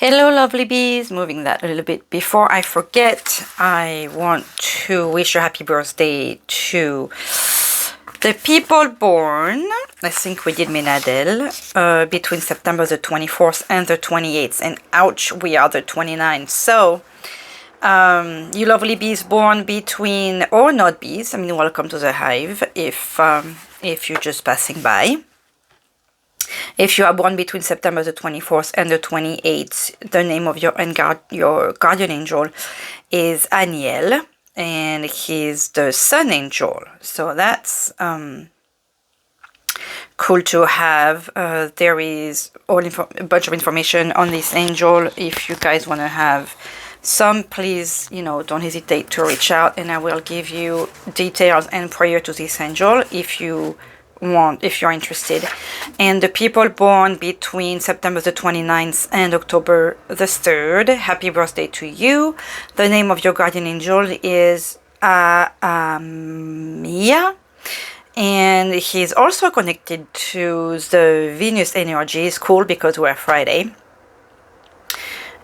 Hello lovely bees, moving that a little bit before I forget. I want to wish a happy birthday to the people born, I think we did Minadel, between September the 24th and the 28th, and ouch, we are the 29th. So you lovely bees born between, or not bees, I mean welcome to the hive if you're just passing by. If you are born between September the 24th and the 28th, the name of your guardian angel is Aniel, and he's the sun angel. So that's cool to have. There is a bunch of information on this angel. If you guys want to have some, please, don't hesitate to reach out, and I will give you details and prayer to this angel if you're interested. And the people born between September the 29th and October the 3rd, happy birthday to you. The name of your guardian angel is Haamiah, and he's also connected to the Venus energy. It's cool because we're Friday.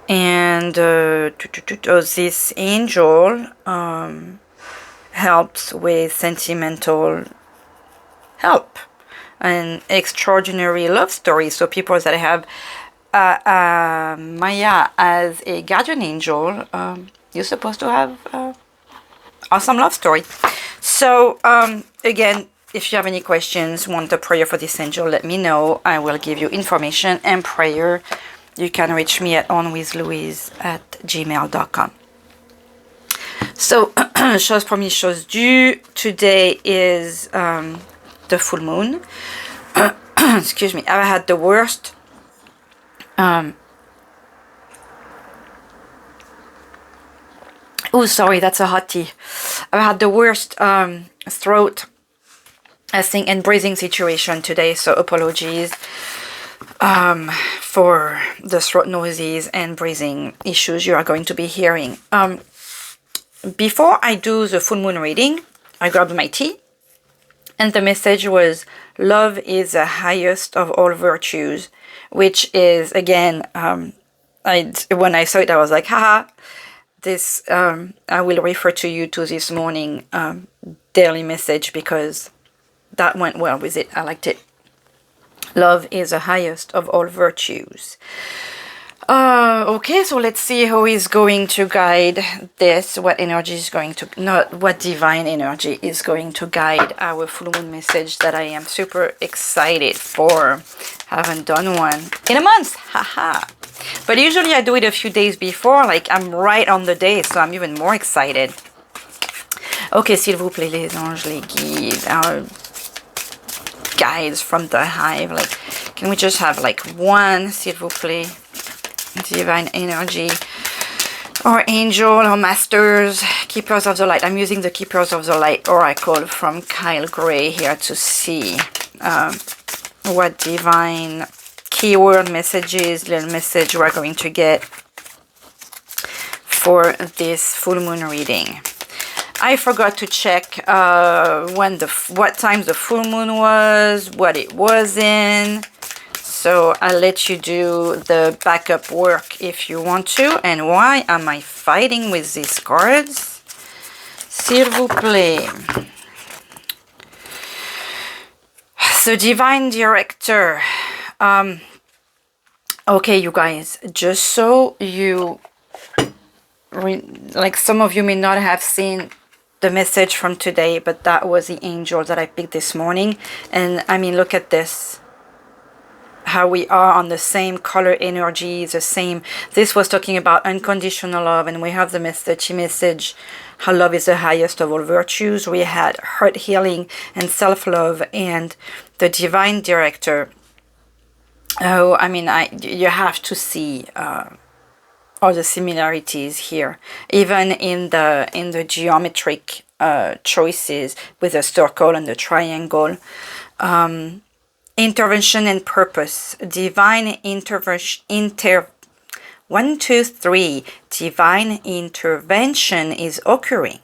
And this angel helps with sentimental help and extraordinary love stories. So people that have Maya as a guardian angel, you're supposed to have awesome love story. So again, if you have any questions, want a prayer for this angel, let me know. I will give you information and prayer. You can reach me at onwithlouise@gmail.com. So, chose promise, chose due. Today is the full moon. Excuse me, I had the worst oh sorry, that's a hot tea. I had the worst throat, I think, and breathing situation today, so apologies for the throat noises and breathing issues you are going to be hearing. Before I do the full moon reading, I grabbed my tea, and the message was, love is the highest of all virtues, which is, again, when I saw it, I was like, haha, this, I will refer to you to this morning daily message because that went well with it. I liked it. Love is the highest of all virtues. Okay, so let's see who is going to guide this, what energy is going to, not what divine energy is going to guide our full moon message that I am super excited for. Haven't done one in a month, haha. But usually I do it a few days before, like I'm right on the day, so I'm even more excited. Okay, s'il vous plaît, les anges, les guides, our guides from the hive, like, can we just have like one, s'il vous plaît? Divine energy, or angel, or masters, keepers of the light. I'm using the keepers of the light oracle from Kyle Gray here to see what divine keyword messages, little message we're going to get for this full moon reading. I forgot to check what time the full moon was, what it was in. So I'll let you do the backup work if you want to. And why am I fighting with these cards? S'il vous plaît. So divine director. Okay, you guys, just so you, like some of you may not have seen the message from today, but that was the angel that I picked this morning. And I mean, look at this. How we are on the same color energy, the same. This was talking about unconditional love, and we have the message, how love is the highest of all virtues. We had heart healing and self-love, and the divine director. Oh, I mean, you have to see all the similarities here, even in the geometric choices with the circle and the triangle. Intervention and purpose. Divine intervention. 1, 2, 3. Divine intervention is occurring.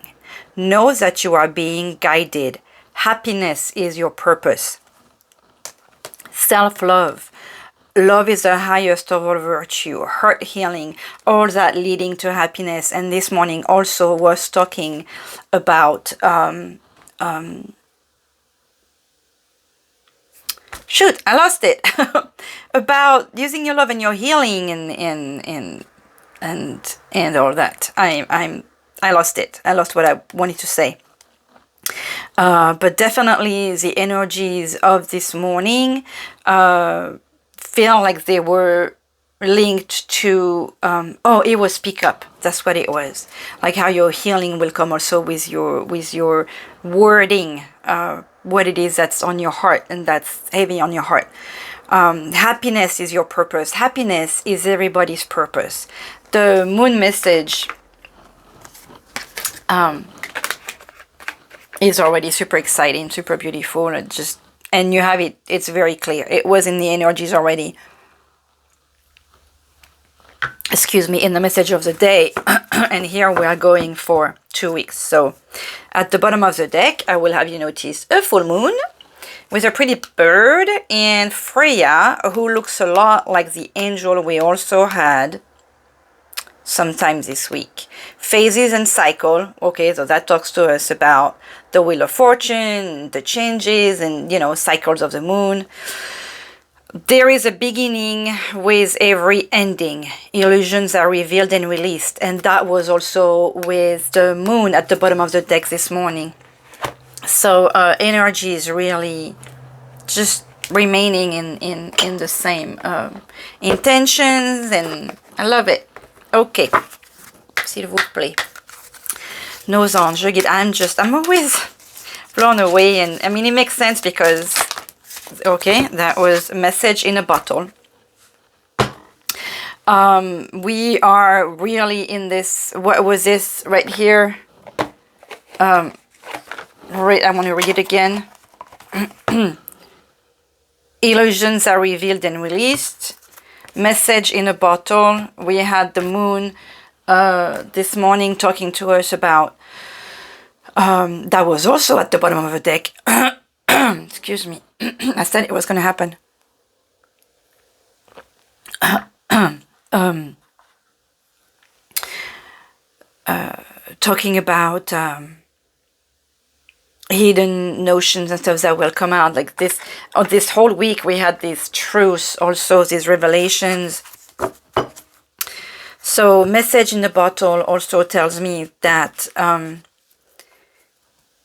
Know that you are being guided. Happiness is your purpose. Self-love. love is the highest of all virtue, heart healing, all that leading to happiness. And this morning also was talking about shoot, I lost it. About using your love and your healing and all that. I lost it. I lost what I wanted to say. But definitely the energies of this morning feel like they were linked to it was pick up. That's what it was. Like how your healing will come also with your wording, what it is that's on your heart and that's heavy on your heart. Happiness is your purpose. Happiness is everybody's purpose. The moon message is already super exciting, super beautiful. And you have it, it's very clear. It was in the energies already. Excuse me, in the message of the day. And here we are going for 2 weeks. So at the bottom of the deck, I will have you notice a full moon with a pretty bird and Freya, who looks a lot like the angel we also had sometime this week. Phases and cycle. Okay, so that talks to us about the wheel of fortune, the changes and, you know, cycles of the moon. There is a beginning with every ending. Illusions are revealed and released. And that was also with the moon at the bottom of the deck this morning. So energy is really just remaining in the same intentions. And I love it. Ok. S'il vous plaît. Nos anges, I'm always blown away. And I mean, it makes sense because... Okay, that was a message in a bottle. We are really in this, what was this right here? Right, I want to read it again. Illusions are revealed and released. Message in a bottle. We had the moon this morning talking to us about, that was also at the bottom of the deck. Excuse me. I said it was going to happen. Talking about hidden notions and stuff that will come out like this. This whole week we had these truths, also these revelations. So message in the bottle also tells me that,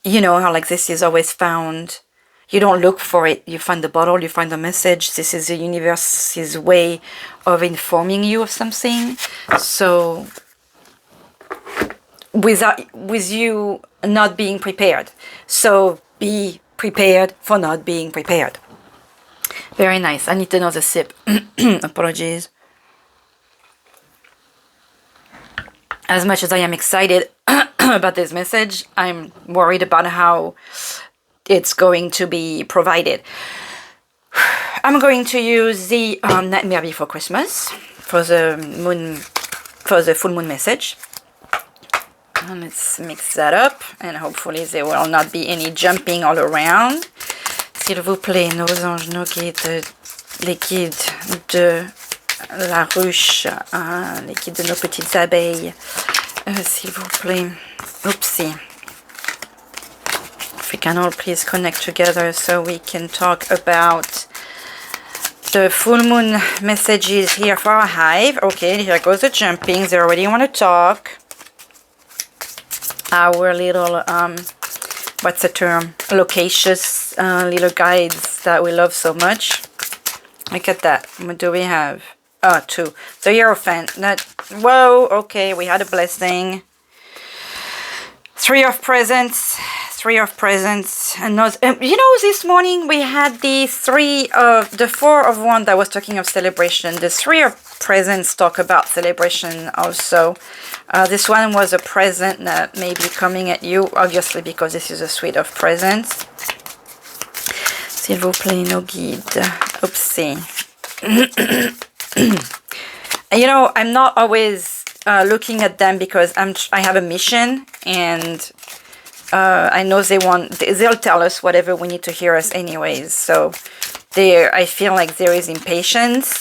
you know, how like this is always found. You don't look for it. You find the bottle, you find the message. This is the universe's way of informing you of something. So, with you not being prepared. So, be prepared for not being prepared. Very nice. I need another sip. Apologies. As much as I am excited about this message, I'm worried about how it's going to be provided. I'm going to use the Nightmare Before Christmas for the moon, for the full moon message. And let's mix that up, and hopefully there will not be any jumping all around. S'il vous plaît, nos anges, nos guides, les guides de la ruche, les guides de nos petites abeilles. S'il vous plaît. Oopsie. If we can all please connect together so we can talk about the full moon messages here for our hive. Okay, here goes the jumping. They already want to talk. Our little, what's the term? Loquacious little guides that we love so much. Look at that. What do we have? Oh, 2. The Hierophant. That, whoa, okay, we had a blessing. 3 of Presents. 3 of Presents. And not, you know, this morning we had the 4 of Wands that was talking of celebration. The 3 of Presents talk about celebration also. This one was a present that may be coming at you, obviously, because this is a suite of presents. S'il vous plaît, nos guides. Oopsie. You know, I'm not always looking at them because I have a mission, and I know they'll tell us whatever we need to hear us anyways. So I feel like there is impatience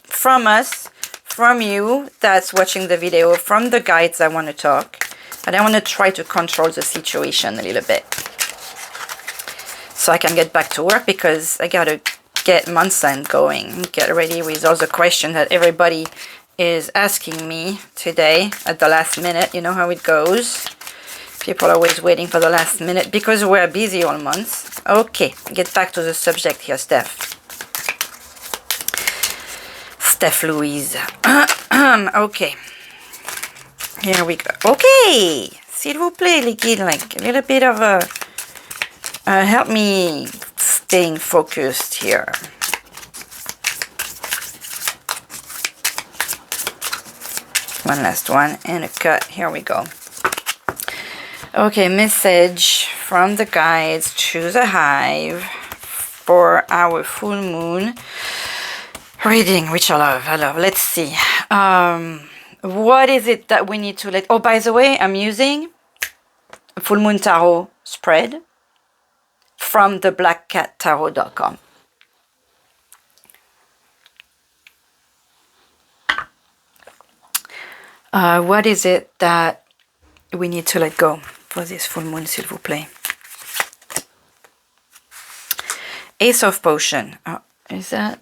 from us, from you that's watching the video, from the guides that want to talk. And I want to try to control the situation a little bit, so I can get back to work, because I got to get month end going, get ready with all the questions that everybody is asking me today at the last minute. You know how it goes. People are always waiting for the last minute because we're busy all month. Okay, get back to the subject here, Steph. Steph Louise. Okay. Here we go. Okay. S'il vous plaît, liquid, like a little bit of a... help me staying focused here. One last one and a cut. Here we go. Okay, message from the guides to the hive for our full moon reading, which I love. Let's see. What is it that we need to let... Oh, by the way, I'm using Full Moon Tarot spread from the blackcattarot.com. What is it that we need to let go for this full moon, s'il vous plaît? Ace of Potion. Oh, is that...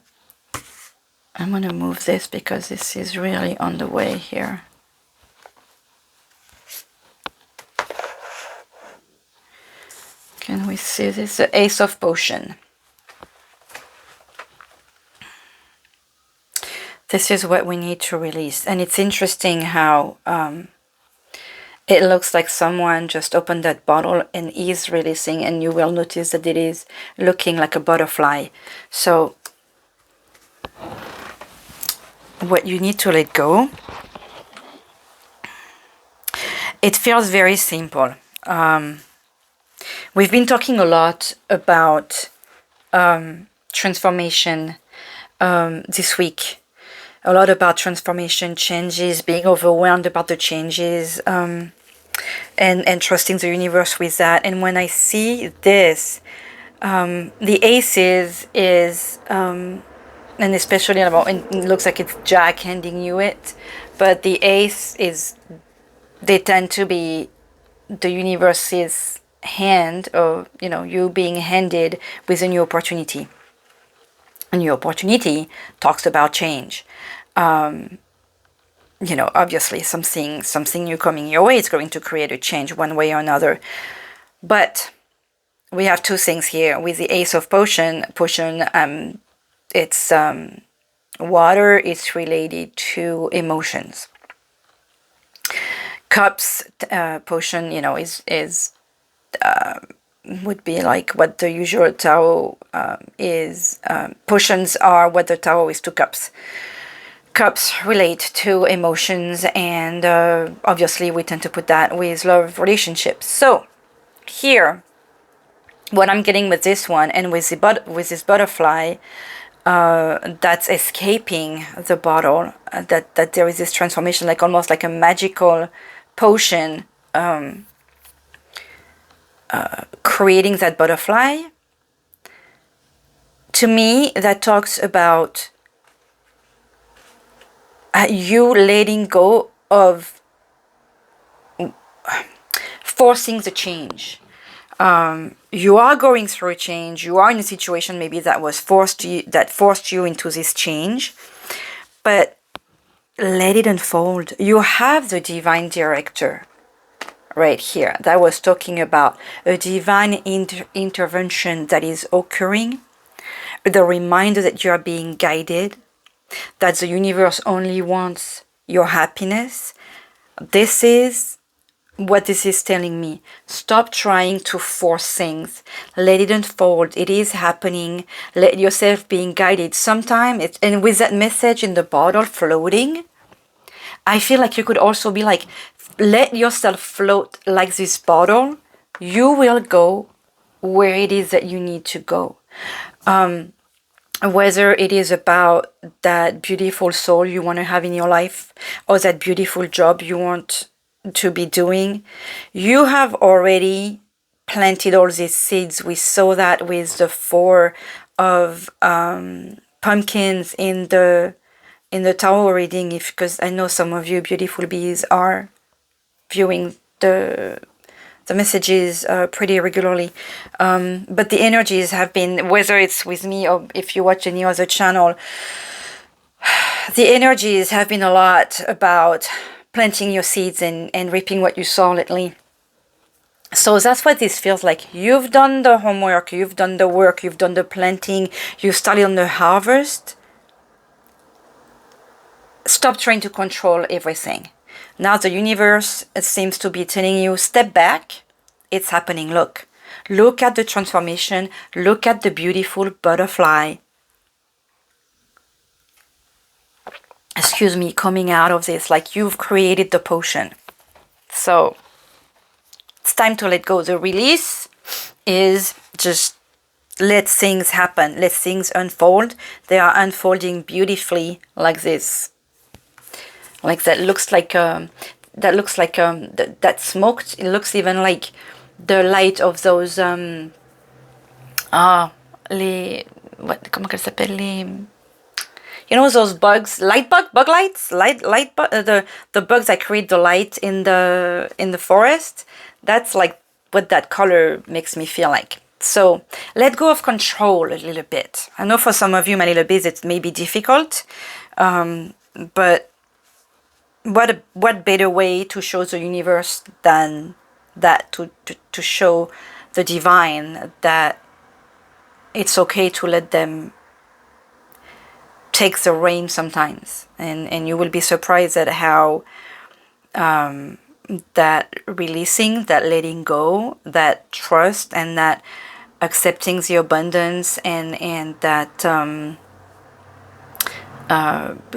I'm going to move this because this is really on the way here. Can we see this? The Ace of Potion. This is what we need to release. And it's interesting how it looks like someone just opened that bottle and is releasing, and you will notice that it is looking like a butterfly. So what you need to let go, it feels very simple. We've been talking a lot about transformation this week. A lot about transformation, changes, being overwhelmed about the changes, and trusting the universe with that. And when I see this, the aces is, and especially about, it looks like it's Jack handing you it, but the ace is, they tend to be the universe's hand, or, you know, you being handed with a new opportunity. A new opportunity talks about change. You know, obviously something new coming your way is going to create a change one way or another. But we have two things here with the Ace of Potion. It's water. It's related to emotions. Cups, potion, you know, is would be like what the usual tarot is. Potions are what the tarot is to cups. Cups relate to emotions, and obviously we tend to put that with love relationships. So here, what I'm getting with this one, and with this butterfly that's escaping the bottle, that there is this transformation, like almost like a magical potion creating that butterfly. To me, that talks about you letting go of forcing the change. You are going through a change. You are in a situation maybe that forced you into this change, but let it unfold. You have the divine director right here that was talking about a divine intervention that is occurring, the reminder that you are being guided, that the universe only wants your happiness. This is what this is telling me. Stop trying to force things. Let it unfold. It is happening. Let yourself being guided. Sometimes, and with that message in the bottle floating, I feel like you could also be like, let yourself float like this bottle. You will go where it is that you need to go. Whether it is about that beautiful soul you want to have in your life, or that beautiful job you want to be doing, you have already planted all these seeds. We saw that with the 4 of pumpkins in the tarot reading, because I know some of you beautiful bees are viewing the messages pretty regularly, but the energies have been, whether it's with me or if you watch any other channel, the energies have been a lot about planting your seeds and reaping what you sow lately. So that's what this feels like. You've done the homework, you've done the work, you've done the planting, you've started on the harvest. Stop trying to control everything. Now the universe, it seems to be telling you, step back. It's happening. Look at the transformation. Look at the beautiful butterfly. Excuse me, coming out of this, like you've created the potion. So it's time to let go. The release is just let things happen. Let things unfold. They are unfolding beautifully like this. Like that looks like that smoked. It looks even like the light of those comment qu'elle s'appelle, les, you know, those bugs, bug lights, the bugs that create the light in the forest. That's like what that color makes me feel like. So let go of control a little bit. I know for some of you, my little bees, it may be difficult, but what better way to show the universe than that, to show the divine that it's okay to let them take the reign sometimes, and you will be surprised at how that releasing, that letting go, that trust, and that accepting the abundance, and that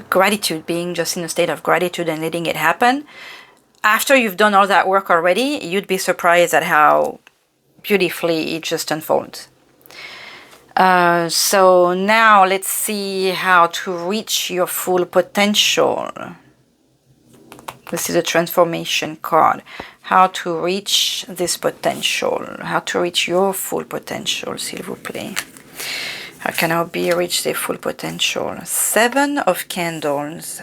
gratitude, being just in a state of gratitude and letting it happen. After you've done all that work already, you'd be surprised at how beautifully it just unfolds. So now let's see how to reach your full potential. This is a transformation card. How to reach this potential. How to reach your full potential, s'il vous plaît. How can I reach the full potential? 7 of Candles.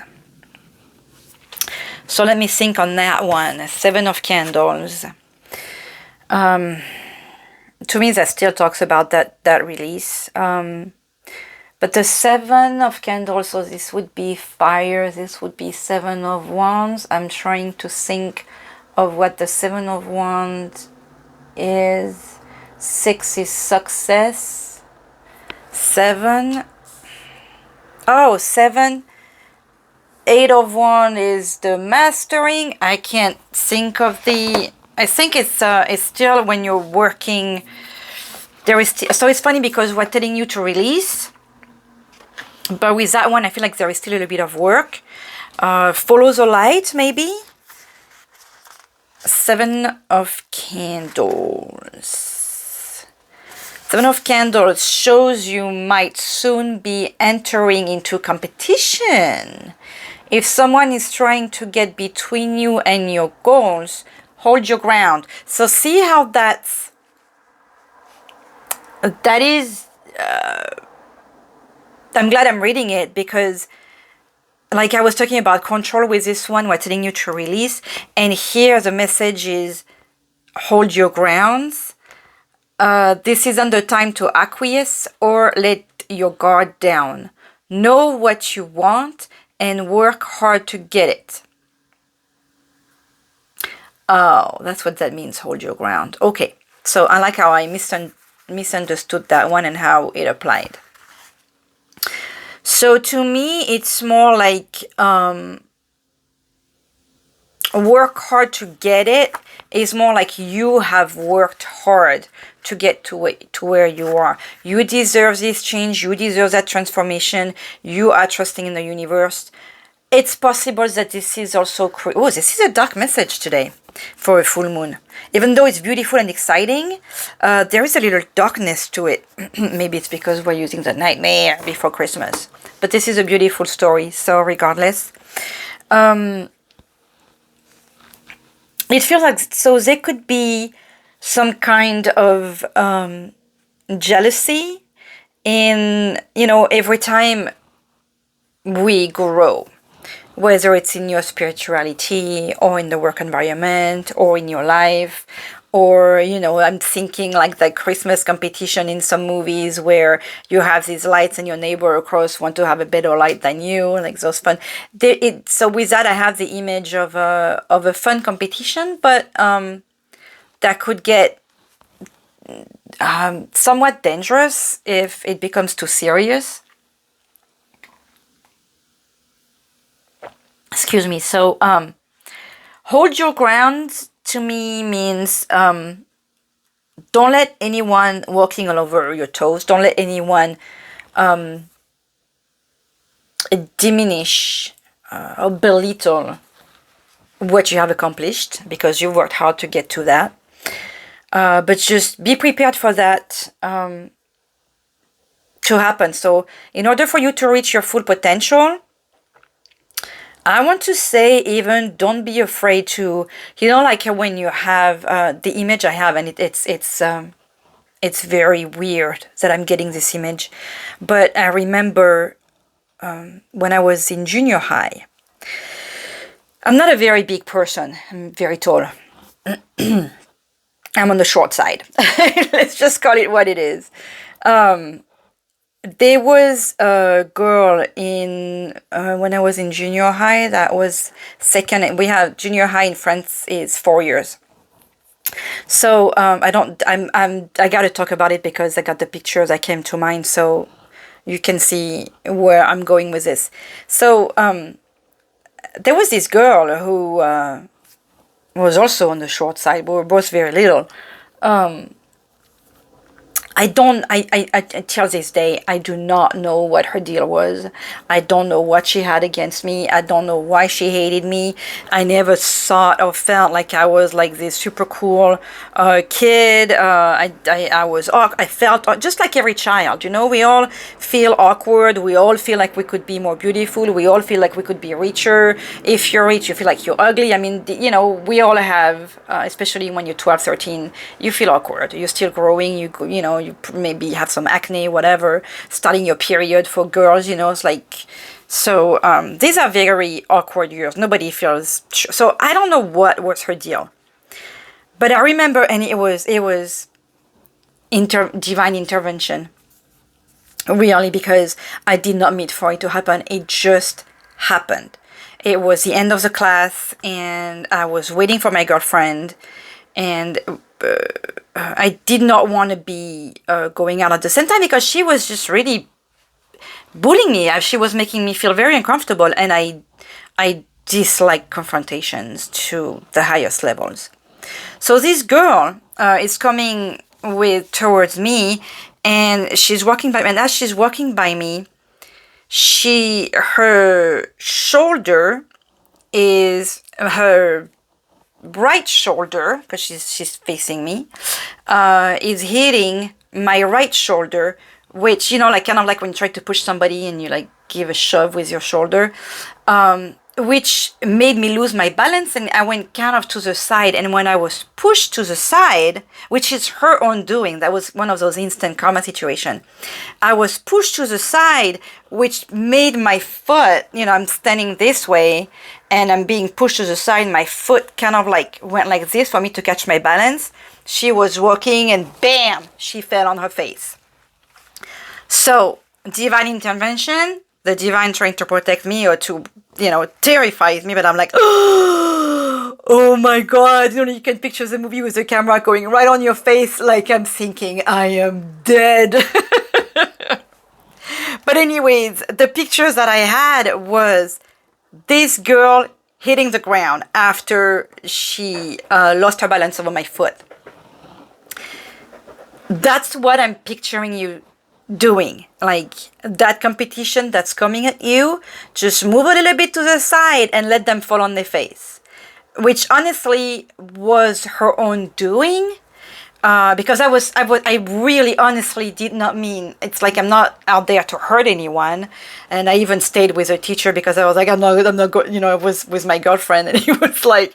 So let me think on that one. 7 of Candles. To me, that still talks about that release. But the 7 of Candles, so this would be fire. This would be 7 of Wands. I'm trying to think of what the 7 of Wands is. 6 is success. 7. Oh, 7. 8 of Wands is the mastering. I can't think of the... I think it's still when you're working. There is so it's funny because we're telling you to release, but with that one, I feel like there is still a little bit of work. Follow the light, maybe. 7 of Candles. 7 of Candles shows you might soon be entering into competition. If someone is trying to get between you and your goals, hold your ground. So see how that is, I'm glad I'm reading it, because like I was talking about control with this one, we're telling you to release. And here the message is hold your grounds. This isn't the time to acquiesce or let your guard down. Know what you want and work hard to get it. Oh, that's what that means, hold your ground. Okay, so I like how I misunderstood that one and how it applied. So to me, it's more like work hard to get it. Is more like you have worked hard to get to where you are. You deserve this change. You deserve that transformation. You are trusting in the universe. It's possible that this is also... Oh, this is a dark message today for a full moon. Even though it's beautiful and exciting, there is a little darkness to it. Maybe it's because we're using the nightmare before Christmas. But this is a beautiful story, so regardless. It feels like... So there could be some kind of jealousy in, every time we grow, whether it's in your spirituality or in the work environment or in your life, or, I'm thinking like the Christmas competition in some movies where you have these lights and your neighbor across want to have a better light than you, like those fun. So with that, I have the image of a fun competition, but that could get somewhat dangerous if it becomes too serious. Excuse me. So, hold your ground to me means don't let anyone walking all over your toes. Don't let anyone diminish or belittle what you have accomplished, because you worked hard to get to that. But just be prepared for that to happen. So in order for you to reach your full potential, I want to say, even don't be afraid to, like when you have the image I have, and it's very weird that I'm getting this image, but I remember when I was in junior high. I'm not a very big person. I'm very tall. I'm on the short side. Let's just call it what it is. There was a girl in when I was in junior high that was second. And we have junior high in France is 4 years. So I got to talk about it because I got the pictures that came to mind, so you can see where I'm going with this. So there was this girl who was also on the short side. We were both very little. I till this day, I do not know what her deal was. I don't know what she had against me. I don't know why she hated me. I never thought or felt like I was like this super cool kid. I felt just like every child, we all feel awkward. We all feel like we could be more beautiful. We all feel like we could be richer. If you're rich, you feel like you're ugly. I mean, we all have, especially when you're 12, 13, you feel awkward. You're still growing. You maybe have some acne, whatever, starting your period for girls, it's like, so these are very awkward years. Nobody feels sure. So I don't know what was her deal, but I remember, and it was divine intervention, really, because I did not mean for it to happen. It just happened. It was the end of the class, and I was waiting for my girlfriend, and I did not want to be going out at the same time, because she was just really bullying me. She was making me feel very uncomfortable, and I dislike confrontations to the highest levels. So this girl is coming towards me, and she's walking by me, and as she's walking by me, her shoulder is her right shoulder, because she's facing me, is hitting my right shoulder, which, like kind of like when you try to push somebody and you like give a shove with your shoulder, which made me lose my balance, and I went kind of to the side. And when I was pushed to the side, which is her own doing, that was one of those instant karma situation, I was pushed to the side, which made my foot, I'm standing this way and I'm being pushed to the side, my foot kind of like went like this for me to catch my balance. She was walking and bam, she fell on her face. So divine intervention, the divine trying to protect me or to, terrifies me, but I'm like, oh my God, you can picture the movie with the camera going right on your face, like I'm thinking, I am dead. But anyways, the pictures that I had was this girl hitting the ground after she lost her balance over my foot. That's what I'm picturing you doing. Like that competition that's coming at you, just move a little bit to the side and let them fall on their face. Which honestly was her own doing. Because I really honestly did not mean, it's like I'm not out there to hurt anyone. And I even stayed with a teacher because I was like, I'm not going, I was with my girlfriend, and he was like,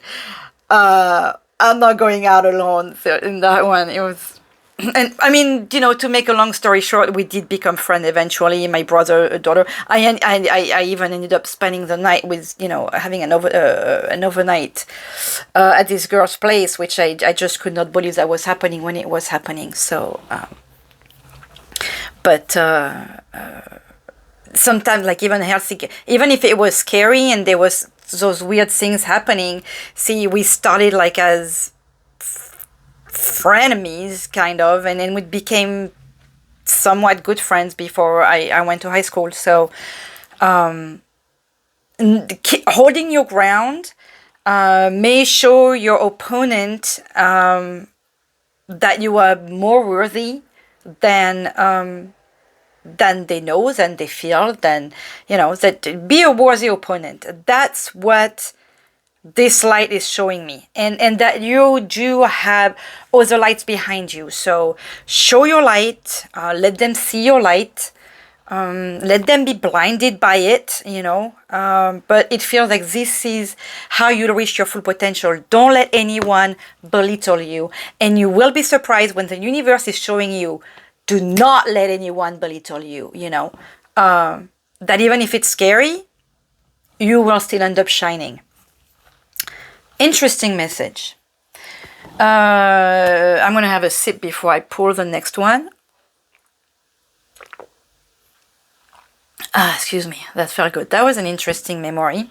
I'm not going out alone. So in that one, it was And I mean, to make a long story short, we did become friends eventually. My brother, a daughter. I even ended up spending the night with, having an overnight at this girl's place, which I just could not believe that was happening when it was happening. So, but sometimes, like even Helsinki, even if it was scary and there was those weird things happening, see, we started like as frenemies kind of, and then we became somewhat good friends before I went to high school. So holding your ground may show your opponent that you are more worthy than they know, than they feel, than that. Be a worthy opponent. That's what this light is showing me, and that you do have other lights behind you. So show your light, let them see your light, let them be blinded by it, but it feels like this is how you reach your full potential. Don't let anyone belittle you, and you will be surprised when the universe is showing you, do not let anyone belittle you, that even if it's scary, you will still end up shining. Interesting message. I'm going to have a sip before I pour the next one. Excuse me, that felt good. That was an interesting memory.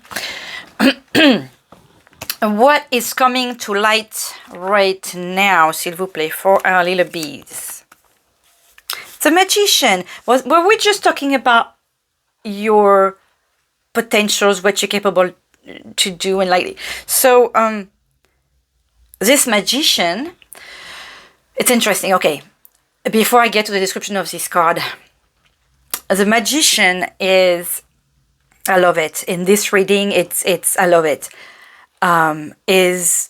What is coming to light right now, s'il vous plaît, for our little bees? The Magician. Were we just talking about your potentials, what you're capable to do, and like so? This Magician, it's interesting. Okay, before I get to the description of this card, the Magician is, I love it. In this reading, it's I love it. Is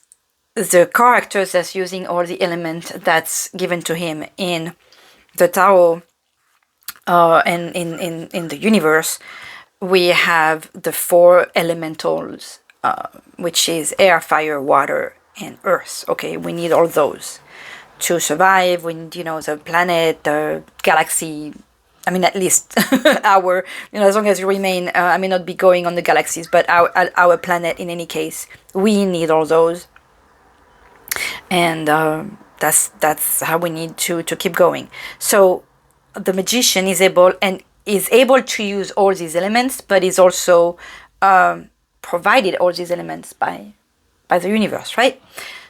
the character that's using all the element that's given to him in the Tarot, and in the universe. We have the 4 elementals, which is air, fire, water, and earth. Okay, we need all those to survive. We need, the planet, the galaxy. I mean, at least our, as long as you remain, I may not be going on the galaxies, but our planet in any case, we need all those. And that's how we need to keep going. So the Magician is able to use all these elements, but is also provided all these elements by the universe, right?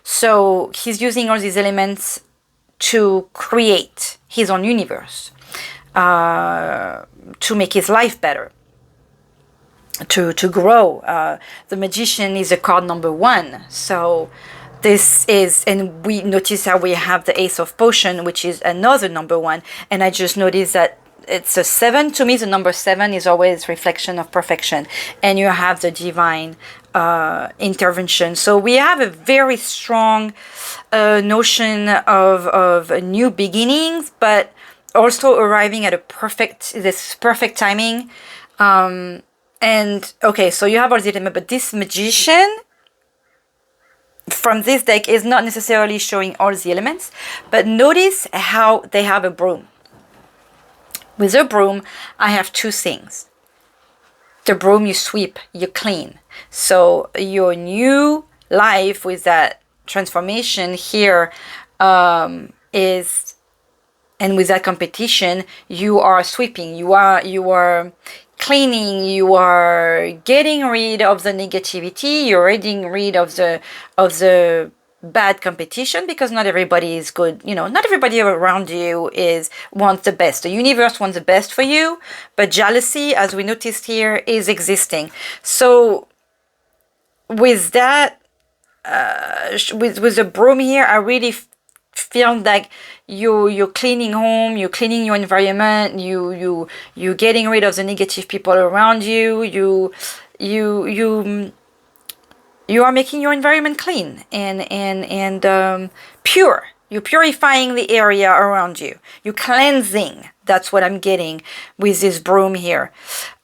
So he's using all these elements to create his own universe, to make his life better, to grow. The Magician is a card number 1. So this is, and we notice how we have the Ace of Potion, which is another number 1. And I just noticed that it's a 7. To me, the number 7 is always reflection of perfection. And you have the divine intervention. So we have a very strong notion of new beginnings, but also arriving at this perfect timing. And okay, so you have all the elements, but this Magician from this deck is not necessarily showing all the elements, but notice how they have a broom. With a broom, I have 2 things. The broom, you sweep, you clean. So your new life with that transformation here is, and with that competition, you are sweeping, you are cleaning, you are getting rid of the negativity, you're getting rid of the bad competition, because not everybody is good, not everybody around you wants the best. The universe wants the best for you, but jealousy, as we noticed here, is existing. So with that, with the broom here, I really feel like you're cleaning home, you're cleaning your environment, you're getting rid of the negative people around you, you are making your environment clean and pure. You're purifying the area around you. You're cleansing. That's what I'm getting with this broom here.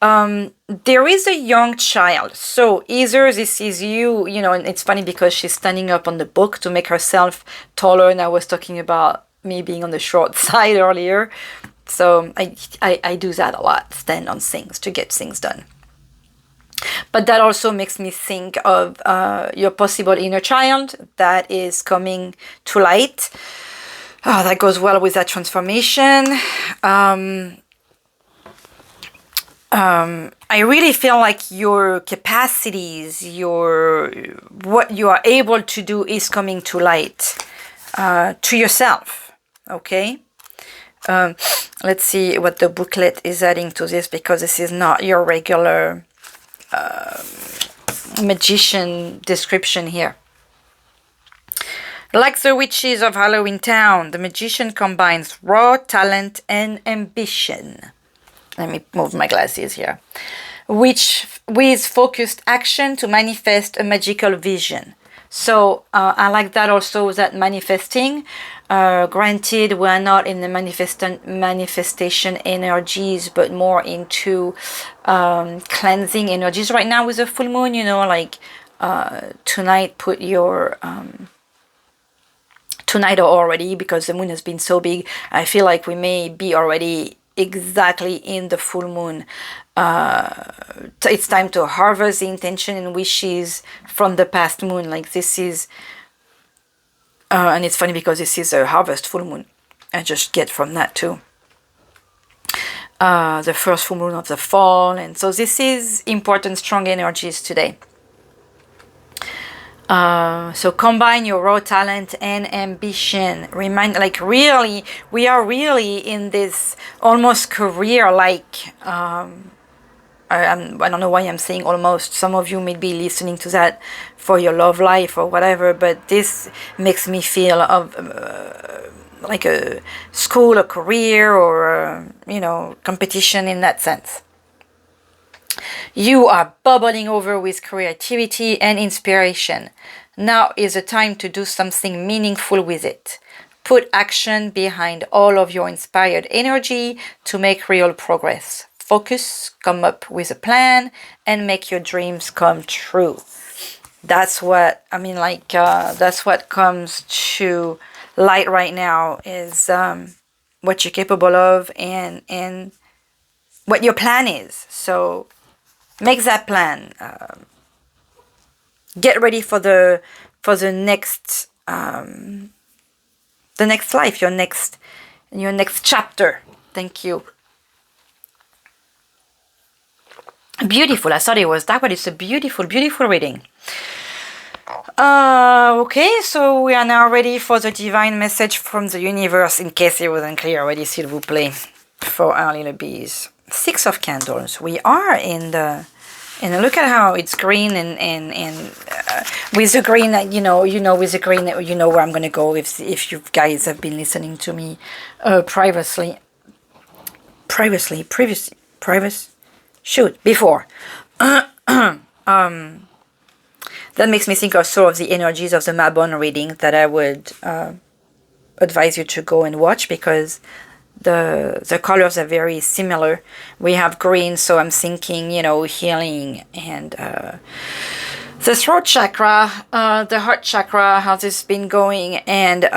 There is a young child. So either this is you, and it's funny because she's standing up on the book to make herself taller. And I was talking about me being on the short side earlier. So I do that a lot, stand on things to get things done. But that also makes me think of your possible inner child that is coming to light. Oh, that goes well with that transformation. I really feel like your capacities, what you are able to do is coming to light to yourself. Okay. Let's see what the booklet is adding to this, because this is not your regular magician description here. Like the witches of Halloween Town, the magician combines raw talent and ambition. Let me move my glasses here. With focused action to manifest a magical vision. So I like that also, that manifesting. Granted, we're not in the manifestation energies, but more into cleansing energies right now with the full moon. You know, like tonight, put your tonight or already, because the moon has been so big. I feel like we may be already exactly in the full moon. It's time to harvest the intention and wishes from the past moon. Like this is, and it's funny because this is a harvest full moon. I just get from that too. The first full moon of the fall, and so this is important, strong energies today. So combine your raw talent and ambition. Remind, like, really, we are really in this almost career, like, I don't know why I'm saying almost. Some of you may be listening to that for your love life or whatever, but this makes me feel of like a school, a career, or you know, competition in that sense. You are bubbling over with creativity and inspiration. Now is the time to do something meaningful with it. Put action behind all of your inspired energy to make real progress. Focus, come up with a plan, and make your dreams come true. That's what, I mean, like, that's what comes to light right now, is what you're capable of and what your plan is. So make that plan. Get ready for the next life, your next chapter. Thank you. Beautiful. I thought it was dark, but it's a beautiful, beautiful reading. Okay, so we are now ready for the divine message from the universe, in case it wasn't clear already, s'il vous plaît, for our little bees. 6 of Candles. We are in the, and look at how it's green, and with the green, you know, with the green, you know where I'm going to go if you guys have been listening to me previously. Before. That makes me think also of the energies of the Mabon reading that I would advise you to go and watch, because the colors are very similar. We have green, so I'm thinking, you know, healing, and the throat chakra, the heart chakra, how this has been going, and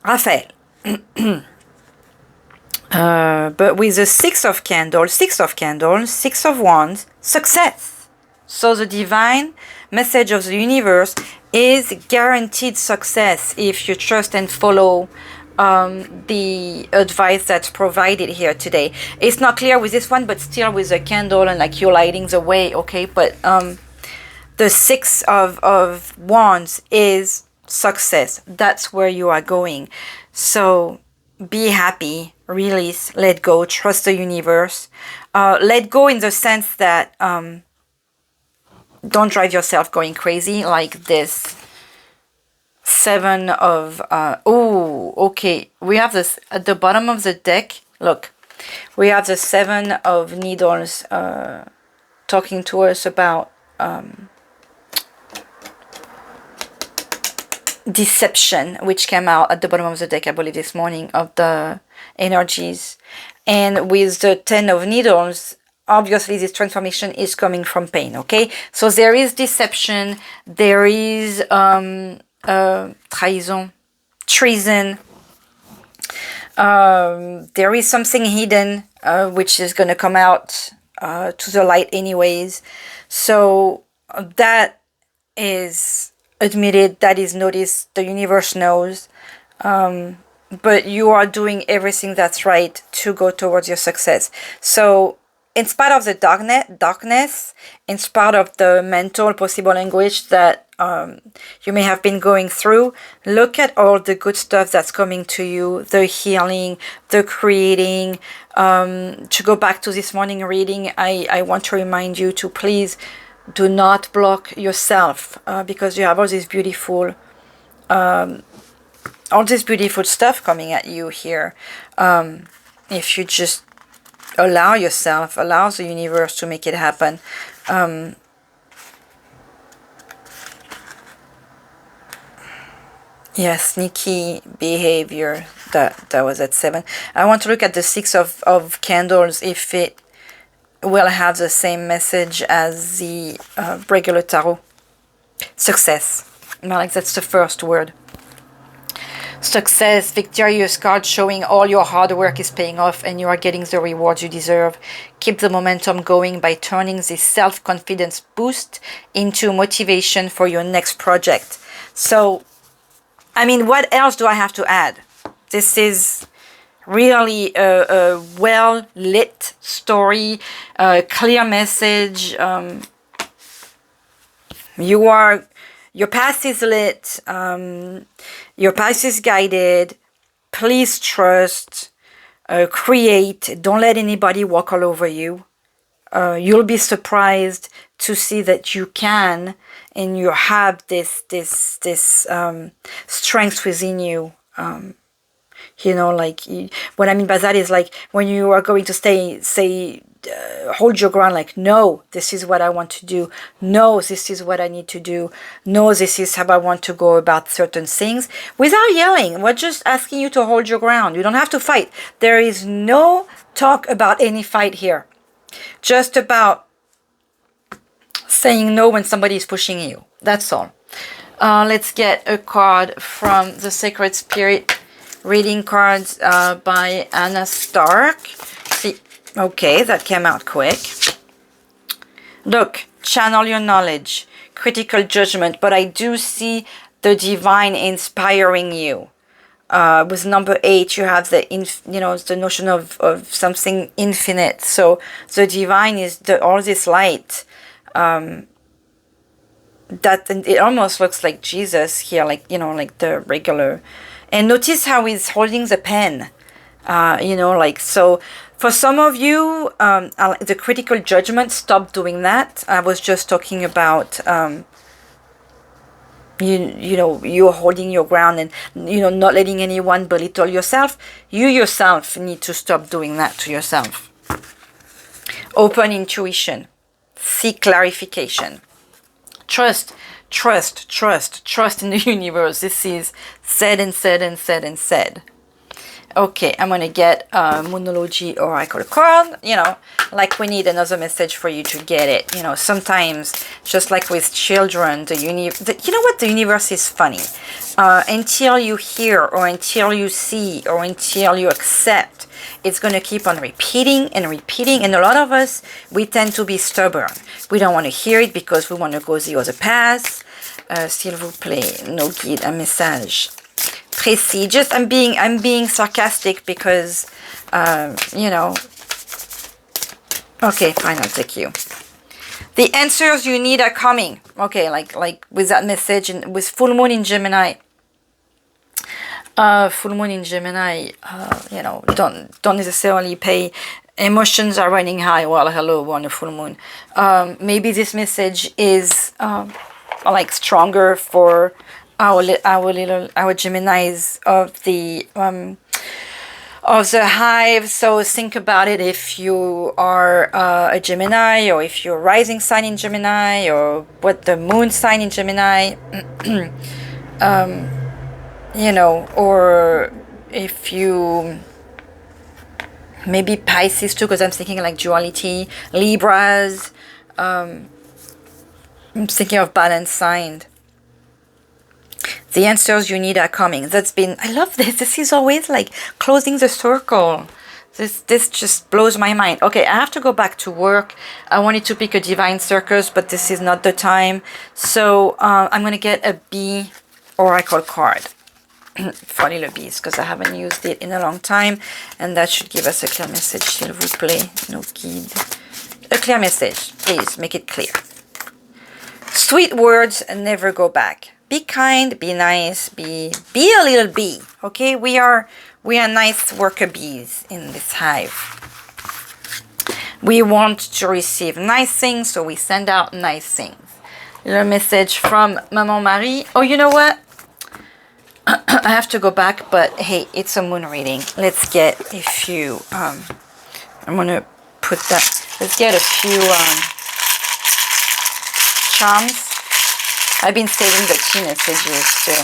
Raphael. But with the 6 of Candles, 6 of Wands, success. So the divine message of the universe is guaranteed success if you trust and follow the advice that's provided here today. It's not clear with this one, but still with the candle and like you're lighting the way, okay? But the 6 of Wands is success. That's where you are going. So be happy, release, let go, trust the universe. Let go in the sense that don't drive yourself going crazy, like this 7 of okay, we have this at the bottom of the deck. Look, we have the 7 of Needles talking to us about deception, which came out at the bottom of the deck, I believe, this morning, of the energies. And with the 10 of Needles, obviously this transformation is coming from pain, okay? So there is deception, there is treason, There is something hidden, which is going to come out to the light anyways. So that is admitted, that is noticed, the universe knows. But you are doing everything that's right to go towards your success. So in spite of the darkness, in spite of the mental possible anguish that you may have been going through, look at all the good stuff that's coming to you, the healing, the creating. To go back to this morning reading, I want to remind you to please do not block yourself, because you have all this beautiful stuff coming at you here. If you just allow yourself, allow the universe to make it happen. Yeah, sneaky behavior. That was at 7. I want to look at the 6 of candles, if it will have the same message as the regular tarot. Success. Like, that's the first word. Success, victorious card showing all your hard work is paying off and you are getting the rewards you deserve. Keep the momentum going by turning this self-confidence boost into motivation for your next project. So, I mean, what else do I have to add? This is really a well-lit story, a clear message. Your path is lit. Your path is guided. Please trust. Create. Don't let anybody walk all over you. You'll be surprised to see that you can, and you have this strength within you. You know, like, what I mean by that is, like, when you are going to say, hold your ground, like, no, this is what I want to do. No, this is what I need to do. No, this is how I want to go about certain things. Without yelling, we're just asking you to hold your ground. You don't have to fight. There is no talk about any fight here. Just about saying no when somebody is pushing you. That's all. Let's get a card from the Sacred Spirit reading cards by Anna Stark. See, okay, that came out quick. Look, channel your knowledge, critical judgment, but I do see the divine inspiring you. With number 8, you have the the notion of something infinite. So the divine is all this light. That, and it almost looks like Jesus here, like, like the regular. And notice how he's holding the pen. Like, so for some of you, the critical judgment, stop doing that. I was just talking about you're holding your ground and not letting anyone belittle yourself. You yourself need to stop doing that to yourself. Open intuition. Seek clarification. Trust in the universe. This is said and said and said and said. Okay, I'm going to get a Moonology Oracle card. Like, we need another message for you to get it. Sometimes, just like with children, the universe is funny. Until you hear, or until you see, or until you accept, it's going to keep on repeating and repeating. And a lot of us, we tend to be stubborn. We don't want to hear it because we want to go the other path. S'il vous plaît, no guide, un message précis. Just, I'm being sarcastic because, Okay, fine, I'll take you. The answers you need are coming. Okay, like with that message, and with full moon in Gemini. Full moon in Gemini, don't necessarily pay. Emotions are running high. Well, hello, we're on a full moon. Maybe this message is like stronger for our Geminis of the hive. So think about it if you are a Gemini, or if you're rising sign in Gemini, or what the moon sign in Gemini. Or if you, maybe Pisces too, because I'm thinking like duality, Libras, I'm thinking of balanced sign. The answers you need are coming. That's been, I love this. This is always like closing the circle. This just blows my mind. Okay, I have to go back to work. I wanted to pick a Divine Circus, but this is not the time. So I'm going to get a bee oracle card for little bees, because I haven't used it in a long time. And that should give us a clear message, s'il vous plaît. No guide. A clear message. Please, make it clear. Sweet words never go back. Be kind, be nice, be a little bee. Okay, we are nice worker bees in this hive. We want to receive nice things, so we send out nice things. Little message from Maman Marie. Oh, you know what? I have to go back, but hey, it's a moon reading. Let's get a few. I'm gonna put that. Let's get a few charms. I've been saving the key messages too.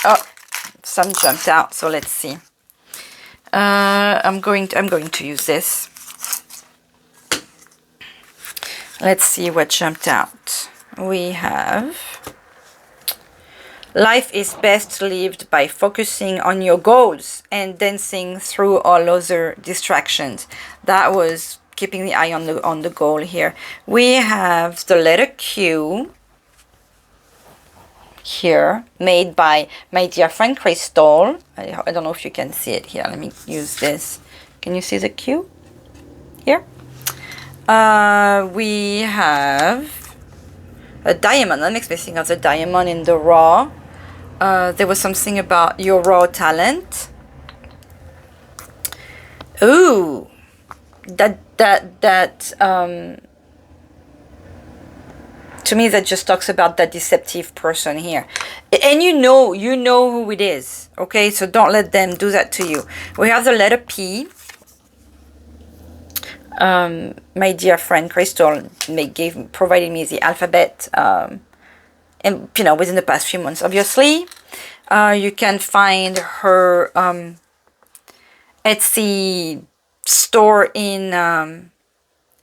Oh, some jumped out, so let's see. I'm going to use this. Let's see what jumped out. We have, life is best lived by focusing on your goals and dancing through all other distractions. That was keeping the eye on the goal here. We have the letter Q here, made by my dear friend Crystal. I don't know if you can see it here. Let me use this. Can you see the Q here? We have a diamond. That makes me think of the diamond in the raw. There was something about your raw talent. Ooh, to me, that just talks about that deceptive person here. And you know who it is. Okay, so don't let them do that to you. We have the letter P. My dear friend Crystal provided me the alphabet, and within the past few months. Obviously, you can find her Etsy store in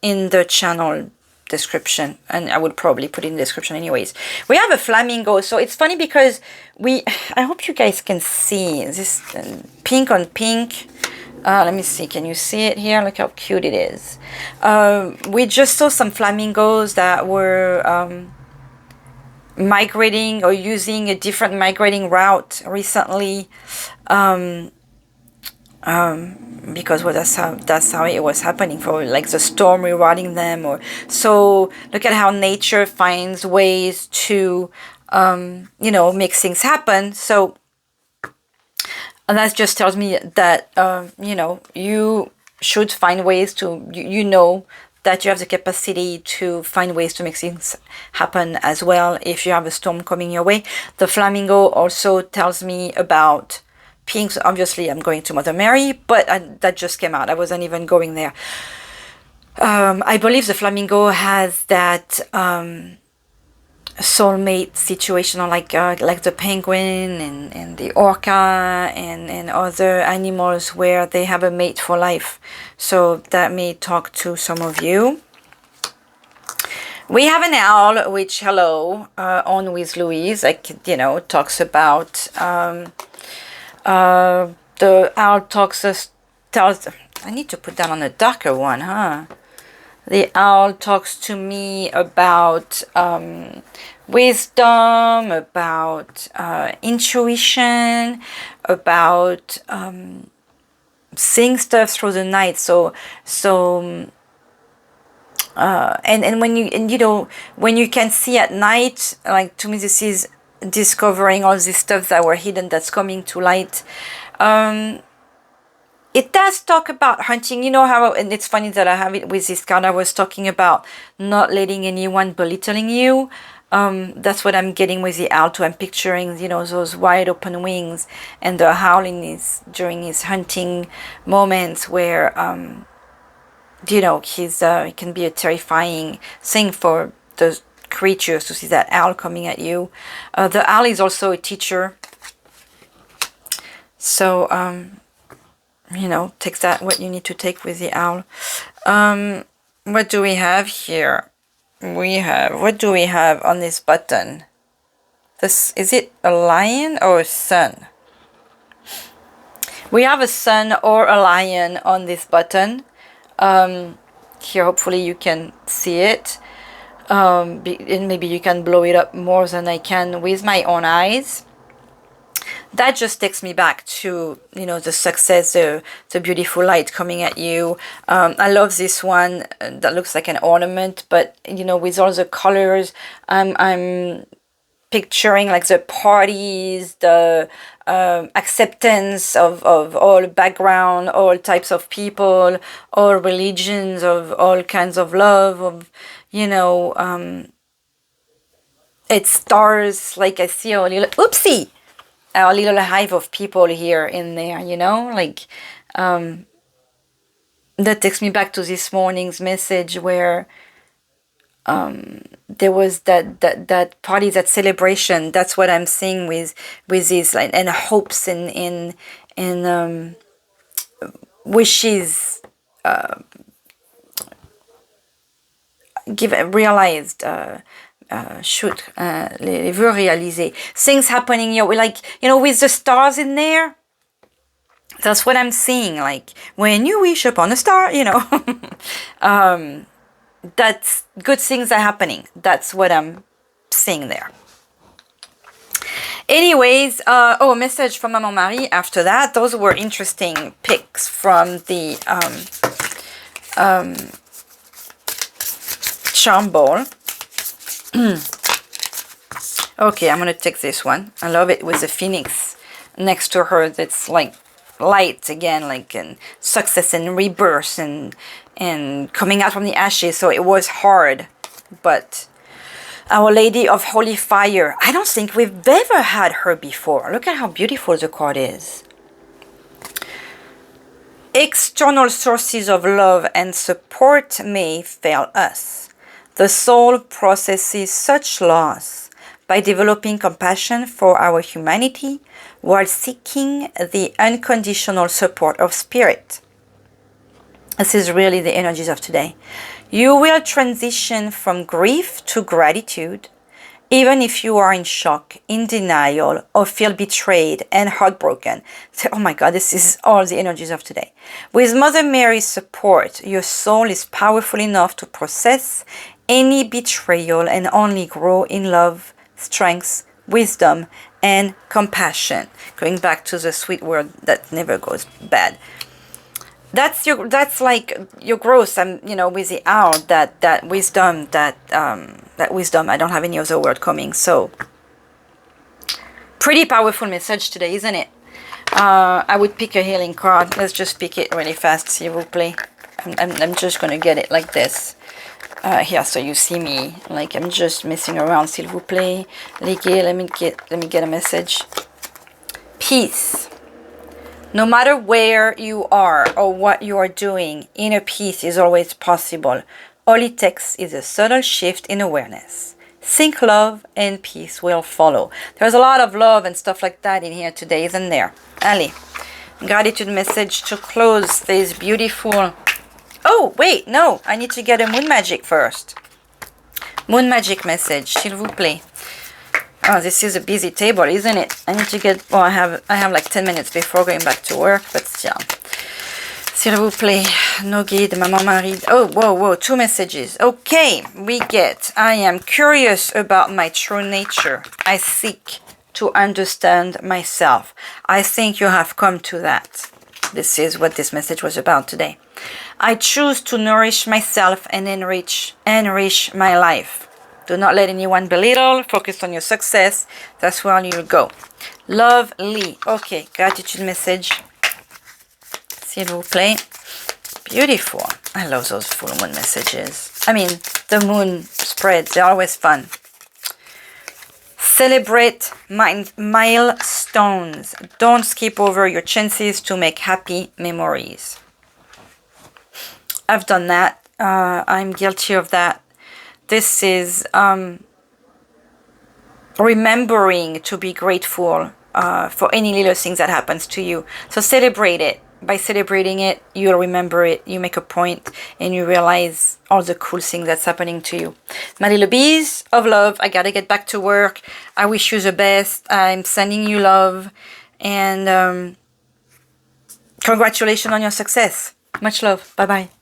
the channel description, and I would probably put it in the description anyways. We have a flamingo, so it's funny because I hope you guys can see this pink on pink. Let me see, can you see it here? Look how cute it is. We just saw some flamingos that were migrating or using a different migrating route recently, because that's how it was happening, for like the storm rewarding them. Or so look at how nature finds ways to make things happen. So, and that just tells me that you should find ways to that you have the capacity to find ways to make things happen as well if you have a storm coming your way. The flamingo also tells me about pinks. Obviously I'm going to Mother Mary, but that just came out. I wasn't even going there. I believe the flamingo has that soulmate situation, like the penguin and the orca and other animals where they have a mate for life. So that may talk to some of you. We have an owl, which, hello, on with Louise, talks about the owl tells, I need to put that on a darker one, huh? The owl talks to me about wisdom, about intuition, about seeing stuff through the night. And when you can see at night, like, to me this is discovering all this stuff that were hidden, that's coming to light. It does talk about hunting. You know how, and it's funny that I have it with this card. I was talking about not letting anyone belittling you. That's what I'm getting with the owl too. I'm picturing, those wide open wings and the howling during his hunting moments where, it can be a terrifying thing for the creatures to see that owl coming at you. The owl is also a teacher. So, take that, what you need to take with the owl. What do we have here? What do we have on this button? This, is it a lion or a sun? We have a sun or a lion on this button. Here, hopefully you can see it. And maybe you can blow it up more than I can with my own eyes. That just takes me back to, you know, the success, the beautiful light coming at you. I love this one that looks like an ornament, but, you know, with all the colors, I'm picturing like the parties, the acceptance of all background, all types of people, all religions, of all kinds of love, of, you know, it stars, like I see a little, oopsie, a little hive of people here in there, you know, like, that takes me back to this morning's message where there was that party, that celebration. That's what I'm seeing with these, like, and hopes and wishes realized. Les vœux réalisés, things happening, you know, like, you know, with the stars in there. That's what I'm seeing, like when you wish upon a star, you know. That's good things are happening. That's what I'm seeing there. Anyways, oh, a message from Maman Marie after that. Those were interesting pics from the charm ball. Okay, I'm gonna take this one. I love it with the phoenix next to her. That's like light again, like, and success and rebirth and coming out from the ashes. So it was hard, but Our Lady of Holy Fire, I don't think we've ever had her before. Look at how beautiful the card is. External sources of love and support may fail us. The soul processes such loss by developing compassion for our humanity while seeking the unconditional support of spirit. This is really the energies of today. You will transition from grief to gratitude, even if you are in shock, in denial, or feel betrayed and heartbroken. Say, oh my God, this is all the energies of today. With Mother Mary's support, your soul is powerful enough to process any betrayal and only grow in love, strength, wisdom, and compassion. Going back to the sweet word that never goes bad. That's like your growth, you know, with the owl, that wisdom, that wisdom. I don't have any other word coming. So pretty powerful message today, isn't it? I would pick a healing card. Let's just pick it really fast, s'il vous plaît. I'm just gonna get it like this. Here, so you see me, like I'm just messing around, s'il vous plaît. Let me get a message. Peace. No matter where you are or what you are doing, inner peace is always possible. All it takes is a subtle shift in awareness. Think love and peace will follow. There's a lot of love and stuff like that in here today, isn't there? Allez, gratitude message to close this beautiful... Oh, wait, no, I need to get a moon magic first. Moon magic message, s'il vous plaît. Oh, this is a busy table, isn't it? I need to get... Well, I have like 10 minutes before going back to work, but still. S'il vous plaît, no guide, Maman Marie. Oh, whoa, 2 messages. Okay, we get, I am curious about my true nature. I seek to understand myself. I think you have come to that. This is what this message was about today. I choose to nourish myself and enrich my life. Do not let anyone belittle. Focus on your success. That's where you'll go. Lovely. Okay, gratitude message. S'il vous plaît. Beautiful. I love those full moon messages. I mean, the moon spreads. They're always fun. Celebrate milestones. Don't skip over your chances to make happy memories. I've done that. I'm guilty of that. This is remembering to be grateful for any little things that happens to you. So celebrate it. by celebrating it, you'll remember it, you make a point, and you realize all the cool things that's happening to you. My little bees of love, I gotta get back to work. I wish you the best. I'm sending you love, and congratulations on your success. Much love. Bye-bye.